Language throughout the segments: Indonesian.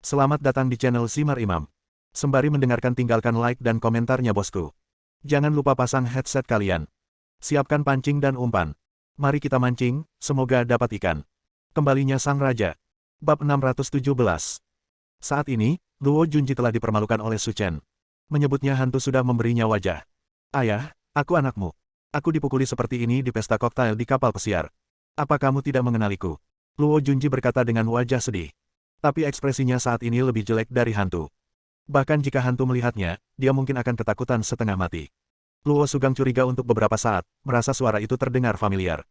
Selamat datang di channel Simar Imam. Sembari mendengarkan tinggalkan like dan komentarnya bosku. Jangan lupa pasang headset kalian. Siapkan pancing dan umpan. Mari kita mancing, semoga dapat ikan. Kembalinya Sang Raja. Bab 617. Saat ini, Luo Junji telah dipermalukan oleh Su Chen. Menyebutnya hantu sudah memberinya wajah. Ayah, aku anakmu. Aku dipukuli seperti ini di pesta koktail di kapal pesiar. Apa kamu tidak mengenaliku? Luo Junji berkata dengan wajah sedih. Tapi ekspresinya saat ini lebih jelek dari hantu. Bahkan jika hantu melihatnya, dia mungkin akan ketakutan setengah mati. Luo Sugang curiga untuk beberapa saat, merasa suara itu terdengar familiar.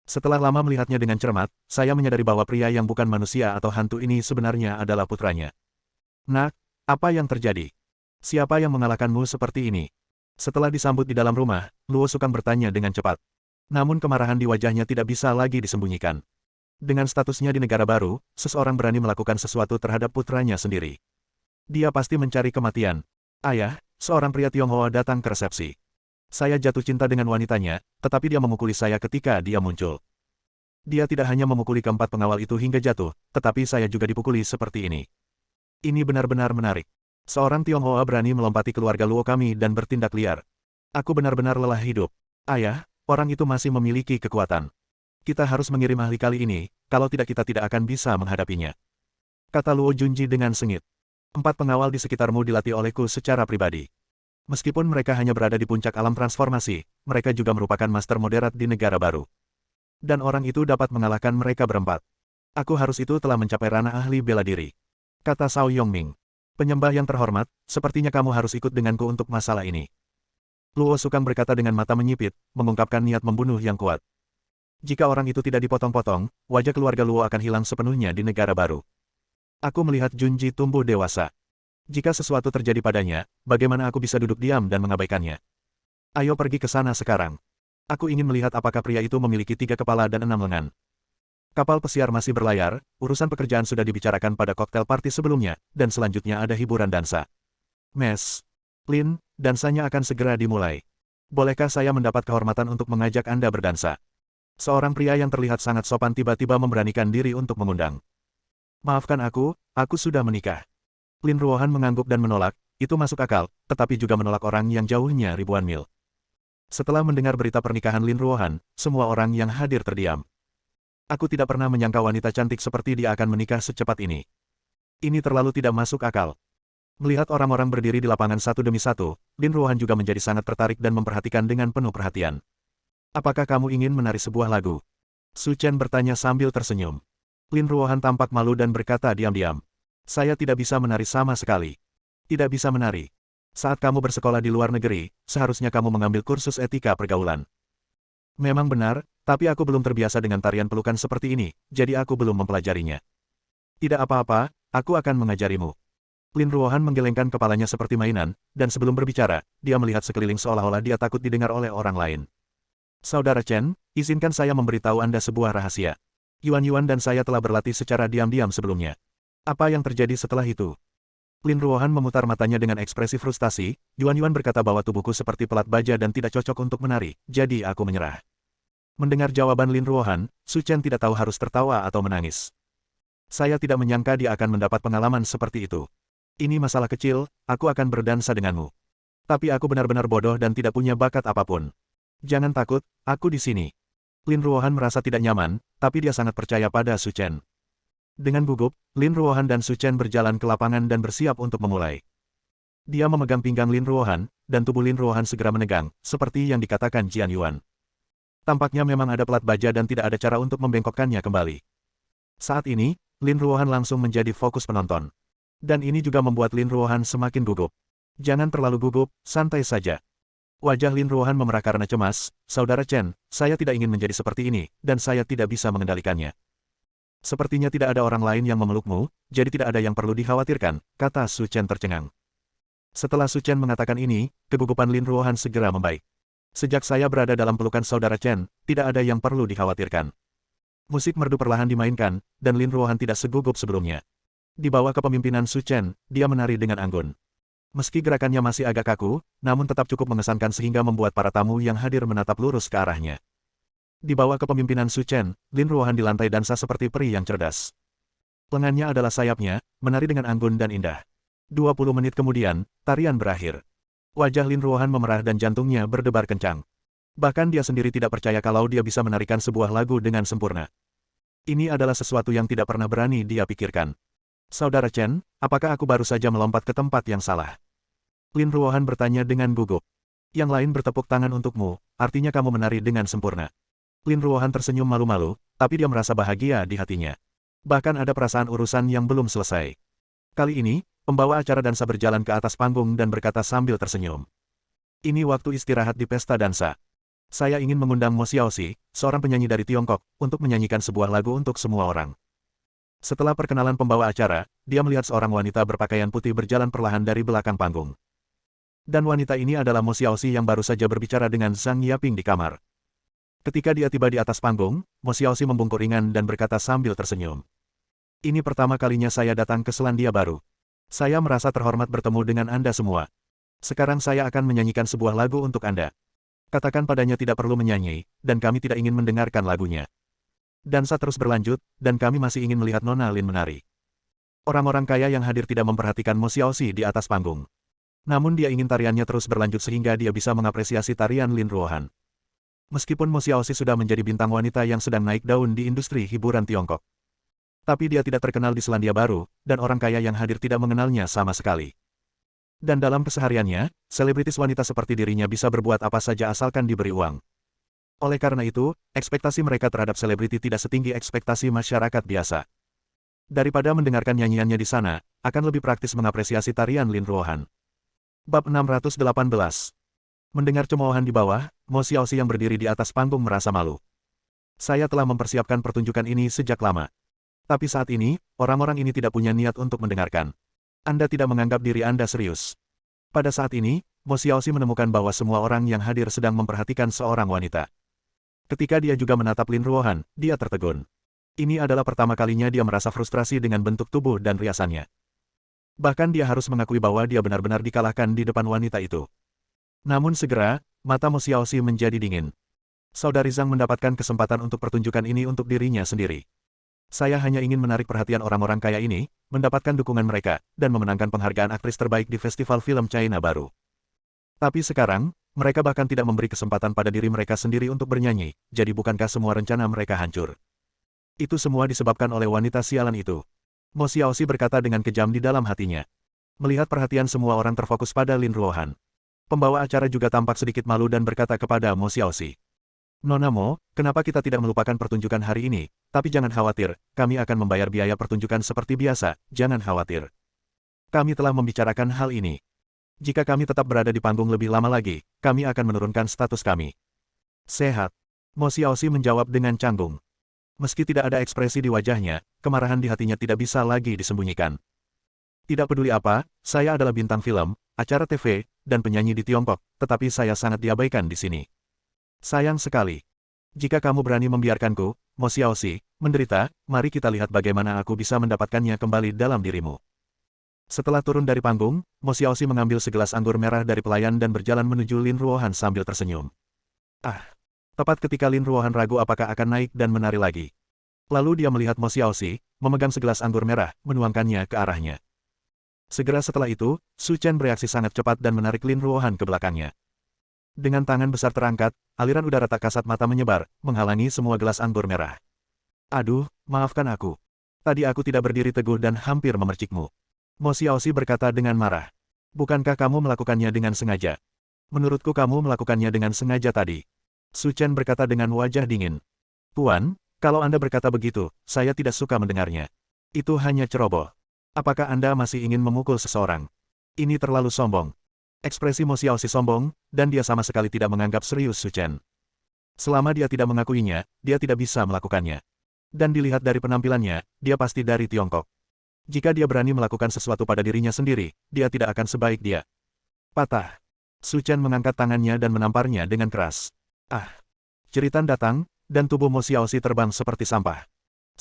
Setelah lama melihatnya dengan cermat, saya menyadari bahwa pria yang bukan manusia atau hantu ini sebenarnya adalah putranya. Nak, apa yang terjadi? Siapa yang mengalahkanmu seperti ini? Setelah disambut di dalam rumah, Luo Sugang bertanya dengan cepat. Namun kemarahan di wajahnya tidak bisa lagi disembunyikan. Dengan statusnya di negara baru, seseorang berani melakukan sesuatu terhadap putranya sendiri. Dia pasti mencari kematian. Ayah, seorang pria Tionghoa datang ke resepsi. Saya jatuh cinta dengan wanitanya, tetapi dia memukuli saya ketika dia muncul. Dia tidak hanya memukuli keempat pengawal itu hingga jatuh, tetapi saya juga dipukuli seperti ini. Ini benar-benar menarik. Seorang Tionghoa berani melompati keluarga Luo kami dan bertindak liar. Aku benar-benar lelah hidup. Ayah, orang itu masih memiliki kekuatan. Kita harus mengirim ahli kali ini, kalau tidak kita tidak akan bisa menghadapinya. Kata Luo Junji dengan sengit. 4 pengawal di sekitarmu dilatih olehku secara pribadi. Meskipun mereka hanya berada di puncak alam transformasi, mereka juga merupakan master moderat di negara baru. Dan orang itu dapat mengalahkan mereka berempat. Aku harus itu telah mencapai ranah ahli bela diri. Kata Cao Yongming. Penyembah yang terhormat, sepertinya kamu harus ikut denganku untuk masalah ini. Luo Sugang berkata dengan mata menyipit, mengungkapkan niat membunuh yang kuat. Jika orang itu tidak dipotong-potong, wajah keluarga Luo akan hilang sepenuhnya di negara baru. Aku melihat Junji tumbuh dewasa. Jika sesuatu terjadi padanya, bagaimana aku bisa duduk diam dan mengabaikannya? Ayo pergi ke sana sekarang. Aku ingin melihat apakah pria itu memiliki 3 kepala dan 6 lengan. Kapal pesiar masih berlayar, urusan pekerjaan sudah dibicarakan pada koktail party sebelumnya, dan selanjutnya ada hiburan dansa. Mes. Lin, dansanya akan segera dimulai. Bolehkah saya mendapat kehormatan untuk mengajak Anda berdansa? Seorang pria yang terlihat sangat sopan tiba-tiba memberanikan diri untuk mengundang. Maafkan aku sudah menikah. Lin Ruohan mengangguk dan menolak, itu masuk akal, tetapi juga menolak orang yang jauhnya ribuan mil. Setelah mendengar berita pernikahan Lin Ruohan, semua orang yang hadir terdiam. Aku tidak pernah menyangka wanita cantik seperti dia akan menikah secepat ini. Ini terlalu tidak masuk akal. Melihat orang-orang berdiri di lapangan satu demi satu, Lin Ruohan juga menjadi sangat tertarik dan memperhatikan dengan penuh perhatian. Apakah kamu ingin menari sebuah lagu? Su Chen bertanya sambil tersenyum. Lin Ruohan tampak malu dan berkata diam-diam. Saya tidak bisa menari sama sekali. Tidak bisa menari. Saat kamu bersekolah di luar negeri, seharusnya kamu mengambil kursus etika pergaulan. Memang benar, tapi aku belum terbiasa dengan tarian pelukan seperti ini, jadi aku belum mempelajarinya. Tidak apa-apa, aku akan mengajarimu. Lin Ruohan menggelengkan kepalanya seperti mainan, dan sebelum berbicara, dia melihat sekeliling seolah-olah dia takut didengar oleh orang lain. Saudara Chen, izinkan saya memberitahu Anda sebuah rahasia. Yuan dan saya telah berlatih secara diam-diam sebelumnya. Apa yang terjadi setelah itu? Lin Ruohan memutar matanya dengan ekspresi frustasi. Yuan berkata bahwa tubuhku seperti pelat baja dan tidak cocok untuk menari, jadi aku menyerah. Mendengar jawaban Lin Ruohan, Su Chen tidak tahu harus tertawa atau menangis. Saya tidak menyangka dia akan mendapat pengalaman seperti itu. Ini masalah kecil, aku akan berdansa denganmu. Tapi aku benar-benar bodoh dan tidak punya bakat apapun. Jangan takut, aku di sini. Lin Ruohan merasa tidak nyaman, tapi dia sangat percaya pada Su Chen. Dengan gugup, Lin Ruohan dan Su Chen berjalan ke lapangan dan bersiap untuk memulai. Dia memegang pinggang Lin Ruohan, dan tubuh Lin Ruohan segera menegang, seperti yang dikatakan Jian Yuan. Tampaknya memang ada pelat baja dan tidak ada cara untuk membengkokkannya kembali. Saat ini, Lin Ruohan langsung menjadi fokus penonton. Dan ini juga membuat Lin Ruohan semakin gugup. Jangan terlalu gugup, santai saja. Wajah Lin Ruohan memerah karena cemas. Saudara Chen, saya tidak ingin menjadi seperti ini, dan saya tidak bisa mengendalikannya. Sepertinya tidak ada orang lain yang memelukmu, jadi tidak ada yang perlu dikhawatirkan, kata Su Chen tercengang. Setelah Su Chen mengatakan ini, kegugupan Lin Ruohan segera membaik. Sejak saya berada dalam pelukan saudara Chen, tidak ada yang perlu dikhawatirkan. Musik merdu perlahan dimainkan, dan Lin Ruohan tidak segugup sebelumnya. Di bawah kepemimpinan Su Chen, dia menari dengan anggun. Meski gerakannya masih agak kaku, namun tetap cukup mengesankan sehingga membuat para tamu yang hadir menatap lurus ke arahnya. Di bawah kepemimpinan Su Chen, Lin Ruohan di lantai dansa seperti peri yang cerdas. Lengannya adalah sayapnya, menari dengan anggun dan indah. 20 menit kemudian, tarian berakhir. Wajah Lin Ruohan memerah dan jantungnya berdebar kencang. Bahkan dia sendiri tidak percaya kalau dia bisa menarikan sebuah lagu dengan sempurna. Ini adalah sesuatu yang tidak pernah berani dia pikirkan. Saudara Chen, apakah aku baru saja melompat ke tempat yang salah? Lin Ruohan bertanya dengan gugup. Yang lain bertepuk tangan untukmu, artinya kamu menari dengan sempurna. Lin Ruohan tersenyum malu-malu, tapi dia merasa bahagia di hatinya. Bahkan ada perasaan urusan yang belum selesai. Kali ini, pembawa acara dansa berjalan ke atas panggung dan berkata sambil tersenyum. Ini waktu istirahat di pesta dansa. Saya ingin mengundang Mo Xiaoxi, seorang penyanyi dari Tiongkok, untuk menyanyikan sebuah lagu untuk semua orang. Setelah perkenalan pembawa acara, dia melihat seorang wanita berpakaian putih berjalan perlahan dari belakang panggung. Dan wanita ini adalah Mo Xiaoxi yang baru saja berbicara dengan Zhang Yaping di kamar. Ketika dia tiba di atas panggung, Mo Xiaoxi membungkuk ringan dan berkata sambil tersenyum. Ini pertama kalinya saya datang ke Selandia Baru. Saya merasa terhormat bertemu dengan Anda semua. Sekarang saya akan menyanyikan sebuah lagu untuk Anda. Katakan padanya tidak perlu menyanyi, dan kami tidak ingin mendengarkan lagunya. Dansa terus berlanjut, dan kami masih ingin melihat Nona Lin menari. Orang-orang kaya yang hadir tidak memperhatikan Mo Xiaoxi di atas panggung. Namun dia ingin tariannya terus berlanjut sehingga dia bisa mengapresiasi tarian Lin Ruohan. Meskipun Mo Xiaoxi sudah menjadi bintang wanita yang sedang naik daun di industri hiburan Tiongkok. Tapi dia tidak terkenal di Selandia Baru, dan orang kaya yang hadir tidak mengenalnya sama sekali. Dan dalam kesehariannya, selebritis wanita seperti dirinya bisa berbuat apa saja asalkan diberi uang. Oleh karena itu, ekspektasi mereka terhadap selebriti tidak setinggi ekspektasi masyarakat biasa. Daripada mendengarkan nyanyiannya di sana, akan lebih praktis mengapresiasi tarian Lin Ruohan. Bab 618. Mendengar cemoohan di bawah, Mo Xiaoxi yang berdiri di atas panggung merasa malu. Saya telah mempersiapkan pertunjukan ini sejak lama. Tapi saat ini, orang-orang ini tidak punya niat untuk mendengarkan. Anda tidak menganggap diri Anda serius. Pada saat ini, Mo Xiaoxi menemukan bahwa semua orang yang hadir sedang memperhatikan seorang wanita. Ketika dia juga menatap Lin Ruohan, dia tertegun. Ini adalah pertama kalinya dia merasa frustrasi dengan bentuk tubuh dan riasannya. Bahkan dia harus mengakui bahwa dia benar-benar dikalahkan di depan wanita itu. Namun segera, mata Mo Xiaoxi menjadi dingin. Saudari Zhang mendapatkan kesempatan untuk pertunjukan ini untuk dirinya sendiri. Saya hanya ingin menarik perhatian orang-orang kaya ini, mendapatkan dukungan mereka, dan memenangkan penghargaan aktris terbaik di Festival Film China Baru. Tapi sekarang, mereka bahkan tidak memberi kesempatan pada diri mereka sendiri untuk bernyanyi, jadi bukankah semua rencana mereka hancur? Itu semua disebabkan oleh wanita sialan itu. Mo Xiaoxi berkata dengan kejam di dalam hatinya. Melihat perhatian semua orang terfokus pada Lin Ruohan. Pembawa acara juga tampak sedikit malu dan berkata kepada Mo Xiaoxi. Nona Mo, kenapa kita tidak melupakan pertunjukan hari ini? Tapi jangan khawatir, kami akan membayar biaya pertunjukan seperti biasa, jangan khawatir. Kami telah membicarakan hal ini. Jika kami tetap berada di panggung lebih lama lagi, kami akan menurunkan status kami. Sehat. Mo Xiaoxi menjawab dengan canggung. Meski tidak ada ekspresi di wajahnya, kemarahan di hatinya tidak bisa lagi disembunyikan. Tidak peduli apa, saya adalah bintang film, acara TV, dan penyanyi di Tiongkok, tetapi saya sangat diabaikan di sini. Sayang sekali. Jika kamu berani membiarkanku, Mo Xiaoxi, menderita, mari kita lihat bagaimana aku bisa mendapatkannya kembali dalam dirimu. Setelah turun dari panggung, Mo Xiaoxi mengambil segelas anggur merah dari pelayan dan berjalan menuju Lin Ruohan sambil tersenyum. Tepat ketika Lin Ruohan ragu apakah akan naik dan menari lagi. Lalu dia melihat Mo Xiaoxi, memegang segelas anggur merah, menuangkannya ke arahnya. Segera setelah itu, Su Chen bereaksi sangat cepat dan menarik Lin Ruohan ke belakangnya. Dengan tangan besar terangkat, aliran udara tak kasat mata menyebar, menghalangi semua gelas anggur merah. Aduh, maafkan aku. Tadi aku tidak berdiri teguh dan hampir memercikmu. Mo Xiaoxi berkata dengan marah. Bukankah kamu melakukannya dengan sengaja? Menurutku kamu melakukannya dengan sengaja tadi. Su Chen berkata dengan wajah dingin. Tuan, kalau Anda berkata begitu, saya tidak suka mendengarnya. Itu hanya ceroboh. Apakah Anda masih ingin memukul seseorang? Ini terlalu sombong. Ekspresi Mo Xiaoxi sombong, dan dia sama sekali tidak menganggap serius Su Chen. Selama dia tidak mengakuinya, dia tidak bisa melakukannya. Dan dilihat dari penampilannya, dia pasti dari Tiongkok. Jika dia berani melakukan sesuatu pada dirinya sendiri, dia tidak akan sebaik dia. Patah. Su Chen mengangkat tangannya dan menamparnya dengan keras. Jeritan datang, dan tubuh Mo Xiaoxi terbang seperti sampah.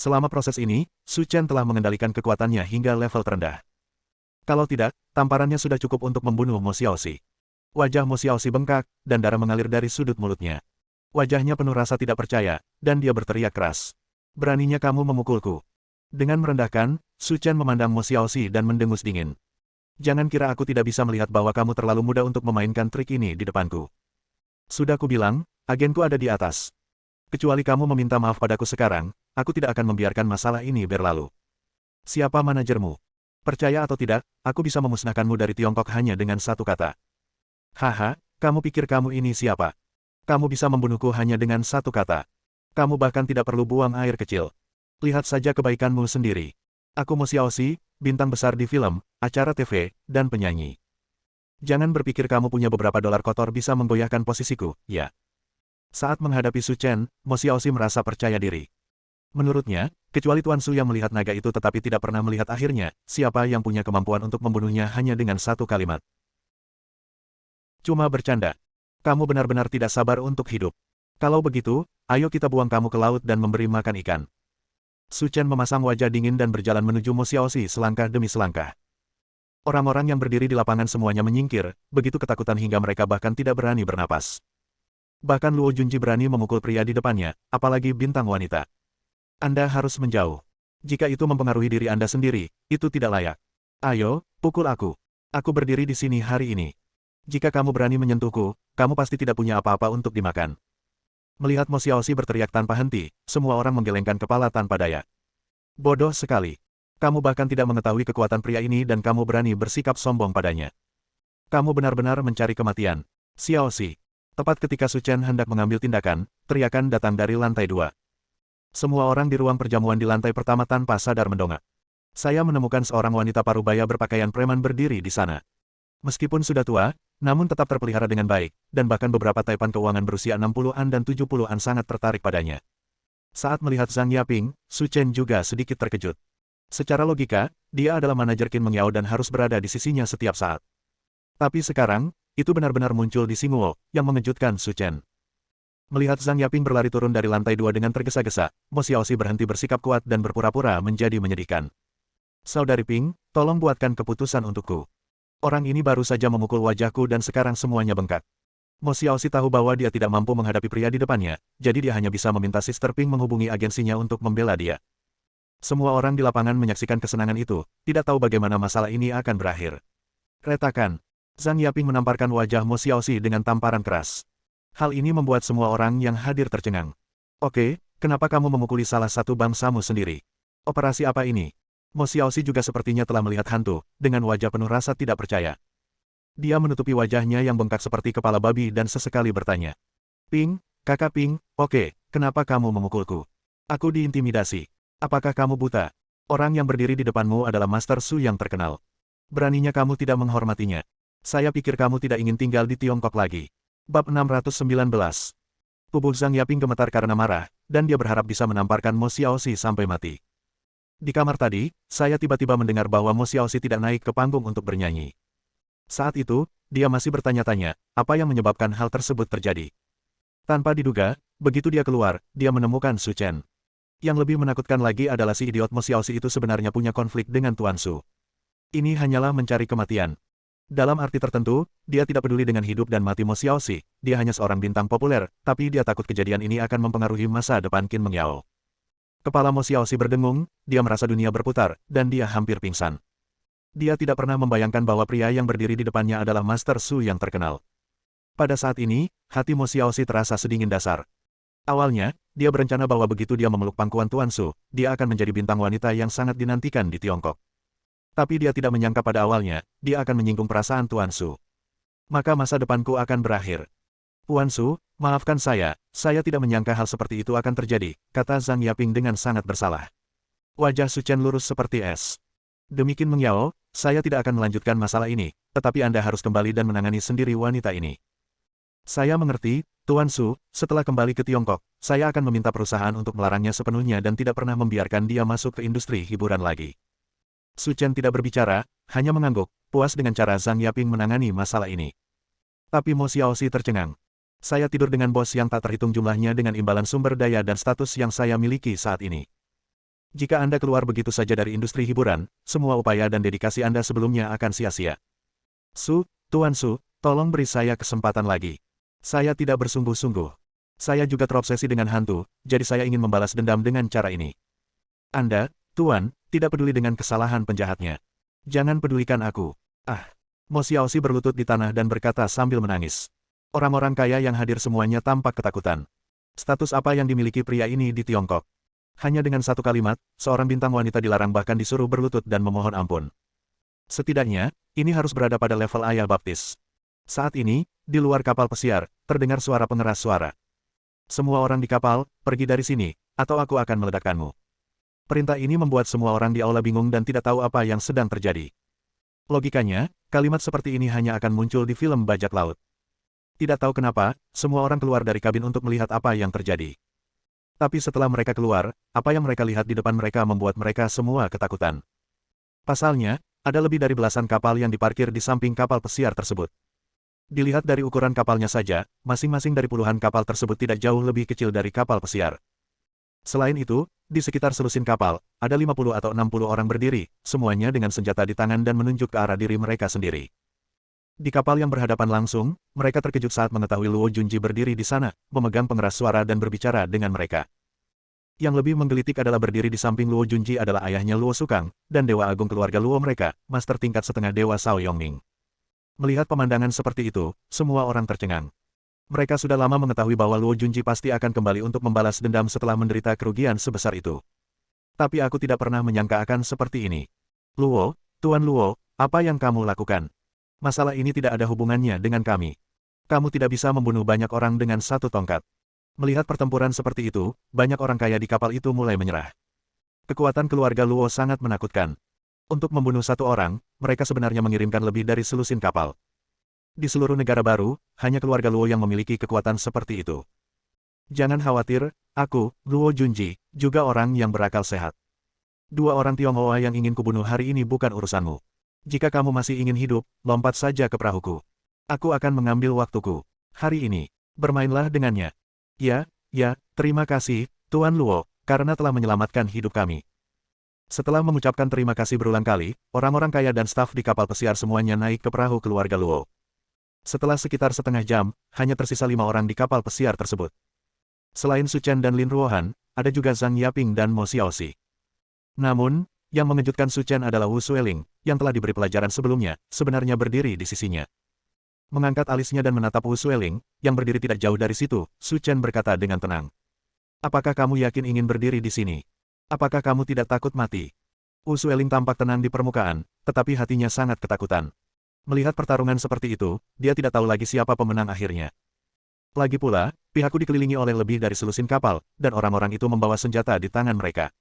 Selama proses ini, Su Chen telah mengendalikan kekuatannya hingga level terendah. Kalau tidak, tamparannya sudah cukup untuk membunuh Mo Xiaoxi. Wajah Mo Xiaoxi bengkak, dan darah mengalir dari sudut mulutnya. Wajahnya penuh rasa tidak percaya, dan dia berteriak keras. Beraninya kamu memukulku. Dengan merendahkan, Su Chen memandang Mo Xiaoxi dan mendengus dingin. Jangan kira aku tidak bisa melihat bahwa kamu terlalu muda untuk memainkan trik ini di depanku. Sudah kubilang, agenku ada di atas. Kecuali kamu meminta maaf padaku sekarang, aku tidak akan membiarkan masalah ini berlalu. Siapa manajermu? Percaya atau tidak, aku bisa memusnahkanmu dari Tiongkok hanya dengan satu kata. Haha, kamu pikir kamu ini siapa? Kamu bisa membunuhku hanya dengan satu kata. Kamu bahkan tidak perlu buang air kecil. Lihat saja kebaikanmu sendiri. Aku Mo Xiaoxi, bintang besar di film, acara TV, dan penyanyi. Jangan berpikir kamu punya beberapa dolar kotor bisa menggoyahkan posisiku, ya. Saat menghadapi Su Chen, Mo Xiaoxi merasa percaya diri. Menurutnya, kecuali Tuan Su yang melihat naga itu tetapi tidak pernah melihat akhirnya, siapa yang punya kemampuan untuk membunuhnya hanya dengan satu kalimat. Cuma bercanda. Kamu benar-benar tidak sabar untuk hidup. Kalau begitu, ayo kita buang kamu ke laut dan memberi makan ikan. Su Chen memasang wajah dingin dan berjalan menuju Mo Xiaoxi selangkah demi selangkah. Orang-orang yang berdiri di lapangan semuanya menyingkir, begitu ketakutan hingga mereka bahkan tidak berani bernapas. Bahkan Luo Junji berani memukul pria di depannya, apalagi bintang wanita. Anda harus menjauh. Jika itu mempengaruhi diri Anda sendiri, itu tidak layak. Ayo, pukul aku. Aku berdiri di sini hari ini. Jika kamu berani menyentuhku, kamu pasti tidak punya apa-apa untuk dimakan. Melihat Mo Xiaoxi berteriak tanpa henti, semua orang menggelengkan kepala tanpa daya. Bodoh sekali. Kamu bahkan tidak mengetahui kekuatan pria ini dan kamu berani bersikap sombong padanya. Kamu benar-benar mencari kematian. Xiaoxi. Tepat ketika Su Chen hendak mengambil tindakan, teriakan datang dari lantai 2. Semua orang di ruang perjamuan di lantai pertama tanpa sadar mendongak. Saya menemukan seorang wanita parubaya berpakaian preman berdiri di sana. Meskipun sudah tua, namun tetap terpelihara dengan baik, dan bahkan beberapa taipan keuangan berusia 60-an dan 70-an sangat tertarik padanya. Saat melihat Zhang Yaping, Su Chen juga sedikit terkejut. Secara logika, dia adalah manajer Qin Mengyao dan harus berada di sisinya setiap saat. Tapi sekarang, itu benar-benar muncul di Xingguo, yang mengejutkan Su Chen. Melihat Zhang Yaping berlari turun dari lantai 2 dengan tergesa-gesa, Mo Xiaoxi berhenti bersikap kuat dan berpura-pura menjadi menyedihkan. Saudari Ping, tolong buatkan keputusan untukku. Orang ini baru saja memukul wajahku dan sekarang semuanya bengkak. Mo Xiaoxi tahu bahwa dia tidak mampu menghadapi pria di depannya, jadi dia hanya bisa meminta Sister Ping menghubungi agensinya untuk membela dia. Semua orang di lapangan menyaksikan kesenangan itu, tidak tahu bagaimana masalah ini akan berakhir. Retakan. Zhang Yaping menamparkan wajah Mo Xiaoxi dengan tamparan keras. Hal ini membuat semua orang yang hadir tercengang. Oke, kenapa kamu memukuli salah satu bangsamu sendiri? Operasi apa ini? Mo Xiaoxi juga sepertinya telah melihat hantu, dengan wajah penuh rasa tidak percaya. Dia menutupi wajahnya yang bengkak seperti kepala babi dan sesekali bertanya. Ping, kakak Ping, oke, kenapa kamu memukulku? Aku diintimidasi. Apakah kamu buta? Orang yang berdiri di depanmu adalah Master Su yang terkenal. Beraninya kamu tidak menghormatinya. Saya pikir kamu tidak ingin tinggal di Tiongkok lagi. Bab 619. Tubuh Zhang Yaping gemetar karena marah, dan dia berharap bisa menamparkan Mo Xiaoxi sampai mati. Di kamar tadi, saya tiba-tiba mendengar bahwa Mo Xiaoxi tidak naik ke panggung untuk bernyanyi. Saat itu, dia masih bertanya-tanya, apa yang menyebabkan hal tersebut terjadi. Tanpa diduga, begitu dia keluar, dia menemukan Su Chen. Yang lebih menakutkan lagi adalah si idiot Mo Xiaoxi itu sebenarnya punya konflik dengan Tuan Su. Ini hanyalah mencari kematian. Dalam arti tertentu, dia tidak peduli dengan hidup dan mati Mo Xiaoxi, dia hanya seorang bintang populer, tapi dia takut kejadian ini akan mempengaruhi masa depan Qin Mengyao. Kepala Mo Xiaoxi berdengung, dia merasa dunia berputar, dan dia hampir pingsan. Dia tidak pernah membayangkan bahwa pria yang berdiri di depannya adalah Master Su yang terkenal. Pada saat ini, hati Mo Xiaoxi terasa sedingin dasar. Awalnya, dia berencana bahwa begitu dia memeluk pangkuan Tuan Su, dia akan menjadi bintang wanita yang sangat dinantikan di Tiongkok. Tapi dia tidak menyangka pada awalnya, dia akan menyinggung perasaan Tuan Su. Maka masa depanku akan berakhir. Tuan Su, maafkan saya tidak menyangka hal seperti itu akan terjadi, kata Zhang Yaping dengan sangat bersalah. Wajah Su Chen lurus seperti es. Demi Qin Mengyao, saya tidak akan melanjutkan masalah ini, tetapi Anda harus kembali dan menangani sendiri wanita ini. Saya mengerti, Tuan Su, setelah kembali ke Tiongkok, saya akan meminta perusahaan untuk melarangnya sepenuhnya dan tidak pernah membiarkan dia masuk ke industri hiburan lagi. Su Chen tidak berbicara, hanya mengangguk, puas dengan cara Zhang Yaping menangani masalah ini. Tapi Mo Xiaoxi tercengang. Saya tidur dengan bos yang tak terhitung jumlahnya dengan imbalan sumber daya dan status yang saya miliki saat ini. Jika Anda keluar begitu saja dari industri hiburan, semua upaya dan dedikasi Anda sebelumnya akan sia-sia. Tuan Su, tolong beri saya kesempatan lagi. Saya tidak bersungguh-sungguh. Saya juga terobsesi dengan hantu, jadi saya ingin membalas dendam dengan cara ini. Anda, Tuan, tidak peduli dengan kesalahan penjahatnya. Jangan pedulikan aku. Ah. Mo Xiaoxi berlutut di tanah dan berkata sambil menangis. Orang-orang kaya yang hadir semuanya tampak ketakutan. Status apa yang dimiliki pria ini di Tiongkok? Hanya dengan satu kalimat, seorang bintang wanita dilarang bahkan disuruh berlutut dan memohon ampun. Setidaknya, ini harus berada pada level ayah baptis. Saat ini, di luar kapal pesiar, terdengar suara pengeras suara. Semua orang di kapal, pergi dari sini, atau aku akan meledakkanmu. Perintah ini membuat semua orang di aula bingung dan tidak tahu apa yang sedang terjadi. Logikanya, kalimat seperti ini hanya akan muncul di film bajak laut. Tidak tahu kenapa, semua orang keluar dari kabin untuk melihat apa yang terjadi. Tapi setelah mereka keluar, apa yang mereka lihat di depan mereka membuat mereka semua ketakutan. Pasalnya, ada lebih dari belasan kapal yang diparkir di samping kapal pesiar tersebut. Dilihat dari ukuran kapalnya saja, masing-masing dari puluhan kapal tersebut tidak jauh lebih kecil dari kapal pesiar. Selain itu, di sekitar selusin kapal, ada 50 atau 60 orang berdiri, semuanya dengan senjata di tangan dan menunjuk ke arah diri mereka sendiri. Di kapal yang berhadapan langsung, mereka terkejut saat mengetahui Luo Junji berdiri di sana, memegang pengeras suara dan berbicara dengan mereka. Yang lebih menggelitik adalah berdiri di samping Luo Junji adalah ayahnya Luo Sukang, dan Dewa Agung keluarga Luo mereka, Master tingkat setengah Dewa Sao Yongning. Melihat pemandangan seperti itu, semua orang tercengang. Mereka sudah lama mengetahui bahwa Luo Junji pasti akan kembali untuk membalas dendam setelah menderita kerugian sebesar itu. Tapi aku tidak pernah menyangka akan seperti ini. Luo, Tuan Luo, apa yang kamu lakukan? Masalah ini tidak ada hubungannya dengan kami. Kamu tidak bisa membunuh banyak orang dengan satu tongkat. Melihat pertempuran seperti itu, banyak orang kaya di kapal itu mulai menyerah. Kekuatan keluarga Luo sangat menakutkan. Untuk membunuh satu orang, mereka sebenarnya mengirimkan lebih dari selusin kapal. Di seluruh negara baru, hanya keluarga Luo yang memiliki kekuatan seperti itu. Jangan khawatir, aku, Luo Junji, juga orang yang berakal sehat. Dua orang Tionghoa yang ingin kubunuh hari ini bukan urusanmu. Jika kamu masih ingin hidup, lompat saja ke perahuku. Aku akan mengambil waktuku. Hari ini, bermainlah dengannya. Ya, terima kasih, Tuan Luo, karena telah menyelamatkan hidup kami. Setelah mengucapkan terima kasih berulang kali, orang-orang kaya dan staf di kapal pesiar semuanya naik ke perahu keluarga Luo. Setelah sekitar setengah jam, hanya tersisa 5 orang di kapal pesiar tersebut. Selain Su Chen dan Lin Ruohan, ada juga Zhang Yaping dan Mo Xiaoxi. Namun, yang mengejutkan Su Chen adalah Wu Sueling, yang telah diberi pelajaran sebelumnya, sebenarnya berdiri di sisinya. Mengangkat alisnya dan menatap Wu Sueling, yang berdiri tidak jauh dari situ, Su Chen berkata dengan tenang. Apakah kamu yakin ingin berdiri di sini? Apakah kamu tidak takut mati? Wu Sueling tampak tenang di permukaan, tetapi hatinya sangat ketakutan. Melihat pertarungan seperti itu, dia tidak tahu lagi siapa pemenang akhirnya. Lagi pula, pihakku dikelilingi oleh lebih dari selusin kapal, dan orang-orang itu membawa senjata di tangan mereka.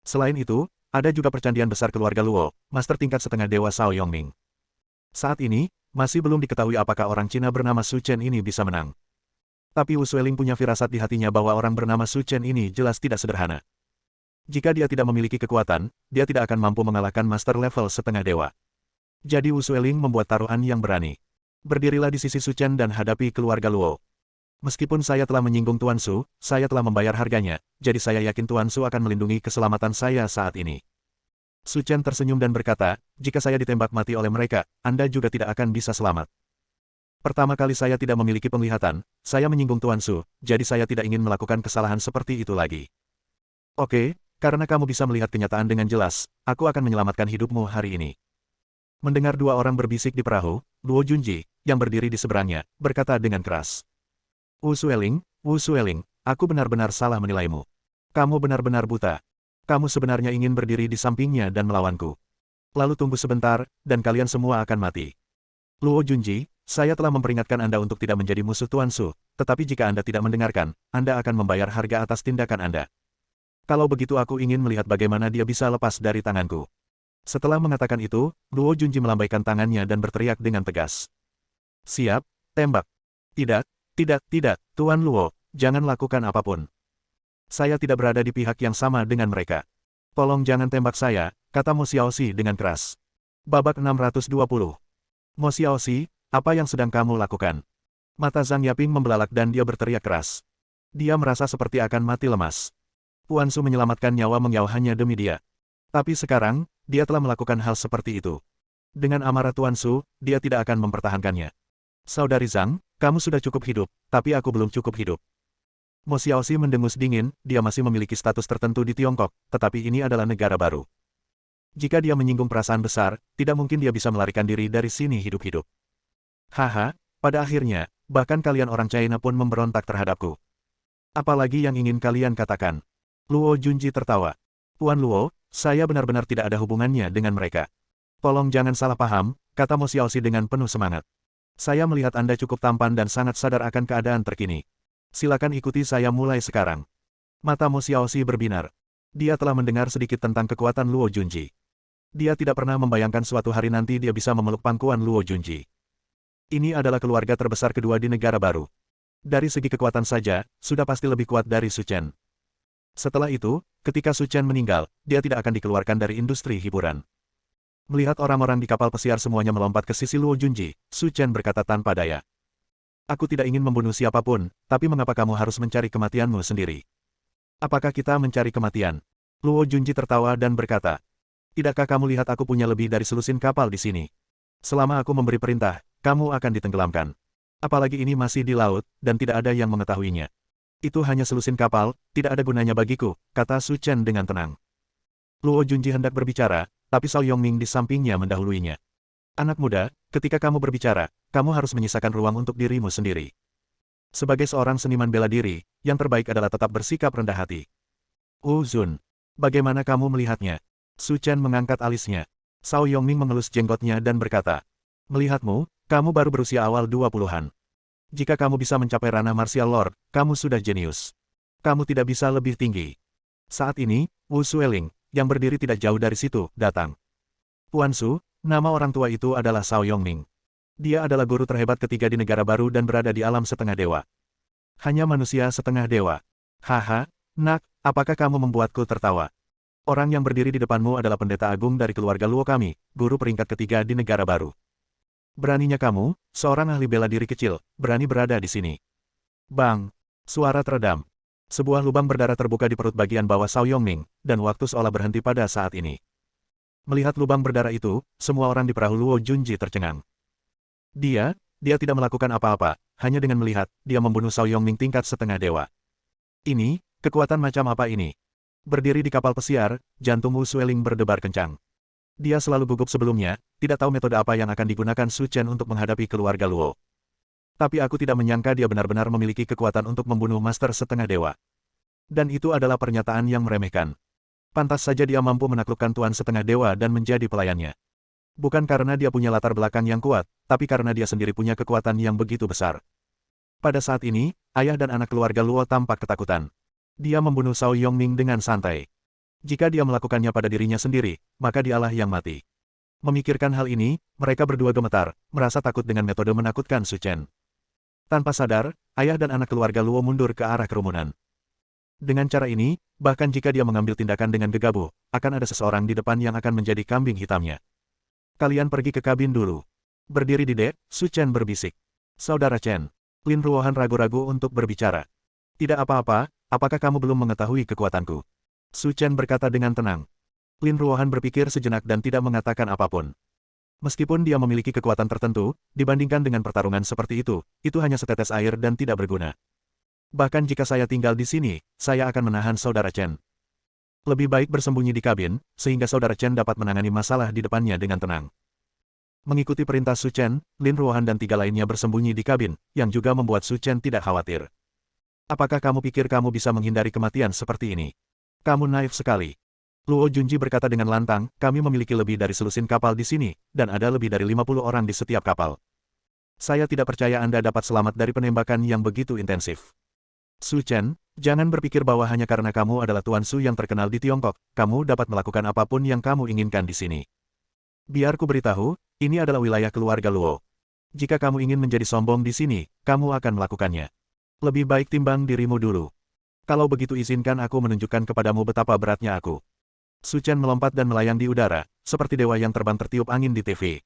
Selain itu, ada juga percandian besar keluarga Luo, Master tingkat setengah Dewa Sao Yongning. Saat ini, masih belum diketahui apakah orang Cina bernama Su Chen ini bisa menang. Tapi Wu Sueling punya firasat di hatinya bahwa orang bernama Su Chen ini jelas tidak sederhana. Jika dia tidak memiliki kekuatan, dia tidak akan mampu mengalahkan Master level setengah dewa. Jadi Wu Sueling membuat taruhan yang berani. Berdirilah di sisi Su Chen dan hadapi keluarga Luo. Meskipun saya telah menyinggung Tuan Su, saya telah membayar harganya, jadi saya yakin Tuan Su akan melindungi keselamatan saya saat ini. Su Chen tersenyum dan berkata, jika saya ditembak mati oleh mereka, Anda juga tidak akan bisa selamat. Pertama kali saya tidak memiliki penglihatan, saya menyinggung Tuan Su, jadi saya tidak ingin melakukan kesalahan seperti itu lagi. Oke, karena kamu bisa melihat kenyataan dengan jelas, aku akan menyelamatkan hidupmu hari ini. Mendengar dua orang berbisik di perahu, Luo Junji, yang berdiri di seberangnya, berkata dengan keras. Wu Sueling, aku benar-benar salah menilaimu. Kamu benar-benar buta. Kamu sebenarnya ingin berdiri di sampingnya dan melawanku. Lalu tunggu sebentar, dan kalian semua akan mati. Luo Junji, saya telah memperingatkan Anda untuk tidak menjadi musuh Tuan Su, tetapi jika Anda tidak mendengarkan, Anda akan membayar harga atas tindakan Anda. Kalau begitu aku ingin melihat bagaimana dia bisa lepas dari tanganku. Setelah mengatakan itu, Luo Junji melambaikan tangannya dan berteriak dengan tegas. Siap, tembak. Tidak, Tuan Luo, jangan lakukan apapun. Saya tidak berada di pihak yang sama dengan mereka. Tolong jangan tembak saya, kata Mo Xiaoxi dengan keras. Babak 620. Mo Xiaoxi, apa yang sedang kamu lakukan? Mata Zhang Yaping membelalak dan dia berteriak keras. Dia merasa seperti akan mati lemas. Tuan Su menyelamatkan nyawa Meng Yao hanya demi dia. Tapi sekarang, dia telah melakukan hal seperti itu. Dengan amarah Tuan Su, dia tidak akan mempertahankannya. Saudari Zhang, kamu sudah cukup hidup, tapi aku belum cukup hidup. Mo Xiaoxi mendengus dingin, dia masih memiliki status tertentu di Tiongkok, tetapi ini adalah negara baru. Jika dia menyinggung perasaan besar, tidak mungkin dia bisa melarikan diri dari sini hidup-hidup. Haha, pada akhirnya, bahkan kalian orang China pun memberontak terhadapku. Apalagi yang ingin kalian katakan? Luo Junji tertawa. Tuan Luo, saya benar-benar tidak ada hubungannya dengan mereka. Tolong jangan salah paham, kata Mo Xiaoxi dengan penuh semangat. Saya melihat Anda cukup tampan dan sangat sadar akan keadaan terkini. Silakan ikuti saya mulai sekarang. Mata Mo Xiaoxi berbinar. Dia telah mendengar sedikit tentang kekuatan Luo Junji. Dia tidak pernah membayangkan suatu hari nanti dia bisa memeluk pangkuan Luo Junji. Ini adalah keluarga terbesar kedua di negara baru. Dari segi kekuatan saja, sudah pasti lebih kuat dari Su Chen. Setelah itu, ketika Su Chen meninggal, dia tidak akan dikeluarkan dari industri hiburan. Melihat orang-orang di kapal pesiar semuanya melompat ke sisi Luo Junji, Su Chen berkata tanpa daya. Aku tidak ingin membunuh siapapun, tapi mengapa kamu harus mencari kematianmu sendiri? Apakah kita mencari kematian? Luo Junji tertawa dan berkata, tidakkah kamu lihat aku punya lebih dari selusin kapal di sini? Selama aku memberi perintah, kamu akan ditenggelamkan. Apalagi ini masih di laut, dan tidak ada yang mengetahuinya. Itu hanya selusin kapal, tidak ada gunanya bagiku, kata Su Chen dengan tenang. Luo Junji hendak berbicara, tapi Cao Yongming di sampingnya mendahuluinya. Anak muda, ketika kamu berbicara, kamu harus menyisakan ruang untuk dirimu sendiri. Sebagai seorang seniman bela diri, yang terbaik adalah tetap bersikap rendah hati. Zun, bagaimana kamu melihatnya? Su Chen mengangkat alisnya. Cao Yongming mengelus jenggotnya dan berkata, melihatmu, kamu baru berusia awal 20-an. Jika kamu bisa mencapai ranah martial lord, kamu sudah jenius. Kamu tidak bisa lebih tinggi. Saat ini, Wu Sueling, yang berdiri tidak jauh dari situ, datang. Tuan Su, nama orang tua itu adalah Cao Yongming. Dia adalah guru terhebat ketiga di negara baru dan berada di alam setengah dewa. Hanya manusia setengah dewa. Haha, nak, apakah kamu membuatku tertawa? Orang yang berdiri di depanmu adalah pendeta agung dari keluarga Luo kami, guru peringkat ketiga di negara baru. Beraninya kamu, seorang ahli bela diri kecil, berani berada di sini. Bang! Suara teredam. Sebuah lubang berdarah terbuka di perut bagian bawah Cao Yongming, dan waktu seolah berhenti pada saat ini. Melihat lubang berdarah itu, semua orang di perahu Luo Junji tercengang. Dia tidak melakukan apa-apa, hanya dengan melihat, dia membunuh Cao Yongming tingkat setengah dewa. Ini, kekuatan macam apa ini? Berdiri di kapal pesiar, jantung Wu Sueling berdebar kencang. Dia selalu gugup sebelumnya, tidak tahu metode apa yang akan digunakan Su Chen untuk menghadapi keluarga Luo. Tapi aku tidak menyangka dia benar-benar memiliki kekuatan untuk membunuh master setengah dewa. Dan itu adalah pernyataan yang meremehkan. Pantas saja dia mampu menaklukkan tuan setengah dewa dan menjadi pelayannya. Bukan karena dia punya latar belakang yang kuat, tapi karena dia sendiri punya kekuatan yang begitu besar. Pada saat ini, ayah dan anak keluarga Luo tampak ketakutan. Dia membunuh Cao Yongming dengan santai. Jika dia melakukannya pada dirinya sendiri, maka dialah yang mati. Memikirkan hal ini, mereka berdua gemetar, merasa takut dengan metode menakutkan Su Chen. Tanpa sadar, ayah dan anak keluarga Luo mundur ke arah kerumunan. Dengan cara ini, bahkan jika dia mengambil tindakan dengan gegabah, akan ada seseorang di depan yang akan menjadi kambing hitamnya. Kalian pergi ke kabin dulu. Berdiri di dek, Su Chen berbisik. Saudara Chen. Lin Ruohan ragu-ragu untuk berbicara. Tidak apa-apa, apakah kamu belum mengetahui kekuatanku? Su Chen berkata dengan tenang. Lin Ruohan berpikir sejenak dan tidak mengatakan apapun. Meskipun dia memiliki kekuatan tertentu, dibandingkan dengan pertarungan seperti itu hanya setetes air dan tidak berguna. Bahkan jika saya tinggal di sini, saya akan menahan saudara Chen. Lebih baik bersembunyi di kabin, sehingga saudara Chen dapat menangani masalah di depannya dengan tenang. Mengikuti perintah Su Chen, Lin Ruohan dan tiga lainnya bersembunyi di kabin, yang juga membuat Su Chen tidak khawatir. Apakah kamu pikir kamu bisa menghindari kematian seperti ini? Kamu naif sekali. Luo Junji berkata dengan lantang, kami memiliki lebih dari selusin kapal di sini, dan ada lebih dari 50 orang di setiap kapal. Saya tidak percaya Anda dapat selamat dari penembakan yang begitu intensif. Su Chen, jangan berpikir bahwa hanya karena kamu adalah Tuan Su yang terkenal di Tiongkok, kamu dapat melakukan apapun yang kamu inginkan di sini. Biar ku beritahu, ini adalah wilayah keluarga Luo. Jika kamu ingin menjadi sombong di sini, kamu akan melakukannya. Lebih baik timbang dirimu dulu. Kalau begitu izinkan aku menunjukkan kepadamu betapa beratnya aku. Su Chen melompat dan melayang di udara, seperti dewa yang terbang tertiup angin di TV.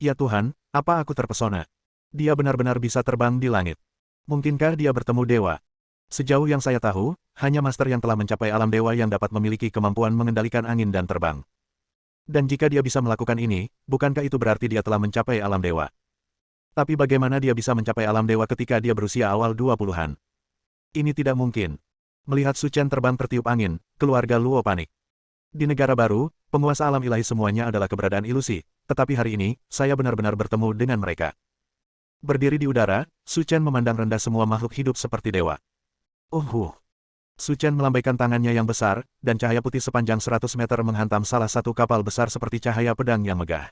Ya Tuhan, apa aku terpesona. Dia benar-benar bisa terbang di langit. Mungkinkah dia bertemu dewa? Sejauh yang saya tahu, hanya master yang telah mencapai alam dewa yang dapat memiliki kemampuan mengendalikan angin dan terbang. Dan jika dia bisa melakukan ini, bukankah itu berarti dia telah mencapai alam dewa? Tapi bagaimana dia bisa mencapai alam dewa ketika dia berusia awal 20-an? Ini tidak mungkin. Melihat Su Chen terbang tertiup angin, keluarga Luo panik. Di negara baru, penguasa alam ilahi semuanya adalah keberadaan ilusi, tetapi hari ini, saya benar-benar bertemu dengan mereka. Berdiri di udara, Su Chen memandang rendah semua makhluk hidup seperti dewa. Su Chen melambaikan tangannya yang besar, dan cahaya putih sepanjang 100 meter menghantam salah satu kapal besar seperti cahaya pedang yang megah.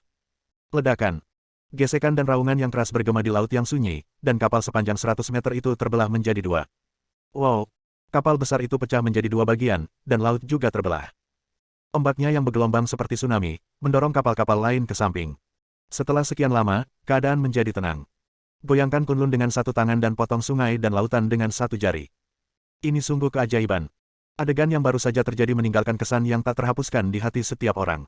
Ledakan. Gesekan dan raungan yang keras bergema di laut yang sunyi, dan kapal sepanjang 100 meter itu terbelah menjadi dua. Wow! Kapal besar itu pecah menjadi dua bagian, dan laut juga terbelah. Ombaknya yang bergelombang seperti tsunami, mendorong kapal-kapal lain ke samping. Setelah sekian lama, keadaan menjadi tenang. Goyangkan Kunlun dengan satu tangan dan potong sungai dan lautan dengan satu jari. Ini sungguh keajaiban. Adegan yang baru saja terjadi meninggalkan kesan yang tak terhapuskan di hati setiap orang.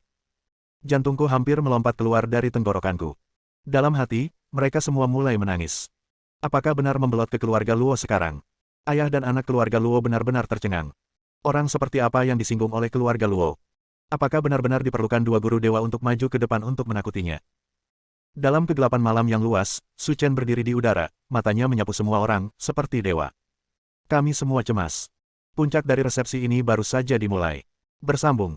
Jantungku hampir melompat keluar dari tenggorokanku. Dalam hati, mereka semua mulai menangis. Apakah benar membelot ke keluarga Luo sekarang? Ayah dan anak keluarga Luo benar-benar tercengang. Orang seperti apa yang disinggung oleh keluarga Luo? Apakah benar-benar diperlukan dua guru dewa untuk maju ke depan untuk menakutinya? Dalam kegelapan malam yang luas, Su Chen berdiri di udara, matanya menyapu semua orang, seperti dewa. Kami semua cemas. Puncak dari resepsi ini baru saja dimulai. Bersambung.